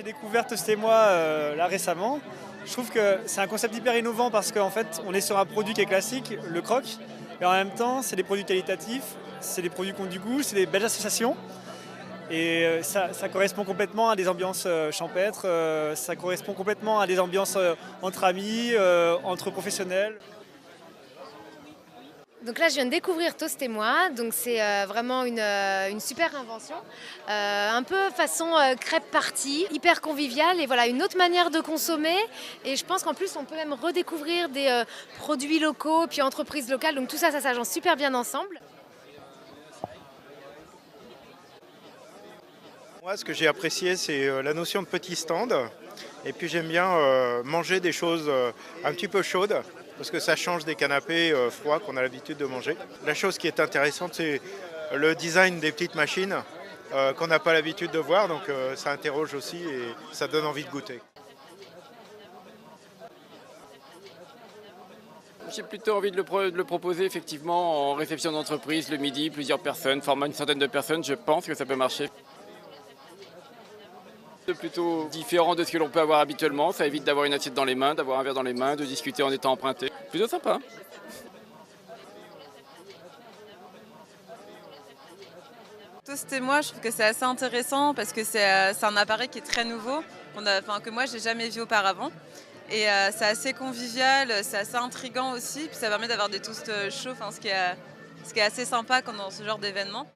j'ai découvert Toast & Moi là récemment. Je trouve que c'est un concept hyper innovant parce qu'en fait, on est sur un produit qui est classique, le croc, et en même temps, c'est des produits qualitatifs, c'est des produits qui ont du goût, c'est des belles associations. Et ça correspond complètement à des ambiances champêtres, ça correspond complètement à des ambiances entre amis, entre professionnels. Donc là, je viens de découvrir Toast & Moi, donc c'est vraiment une super invention, un peu façon crêpe party, hyper conviviale et voilà une autre manière de consommer. Et je pense qu'en plus, on peut même redécouvrir des produits locaux, puis entreprises locales. Donc tout ça, ça s'agence super bien ensemble. Moi, ce que j'ai apprécié, c'est la notion de petit stand. Et puis j'aime bien manger des choses un petit peu chaudes, parce que ça change des canapés froids qu'on a l'habitude de manger. La chose qui est intéressante, c'est le design des petites machines qu'on n'a pas l'habitude de voir, donc ça interroge aussi et ça donne envie de goûter. J'ai plutôt envie de le proposer effectivement en réception d'entreprise le midi, plusieurs personnes, format une centaine de personnes, je pense que ça peut marcher. C'est plutôt différent de ce que l'on peut avoir habituellement, ça évite d'avoir une assiette dans les mains, d'avoir un verre dans les mains, de discuter en étant emprunté. Plutôt sympa. Toast & Moi, je trouve que c'est assez intéressant parce que c'est un appareil qui est très nouveau, que moi j'ai jamais vu auparavant. Et c'est assez convivial, c'est assez intriguant aussi, puis ça permet d'avoir des toasts chauds, ce qui est assez sympa dans ce genre d'événement.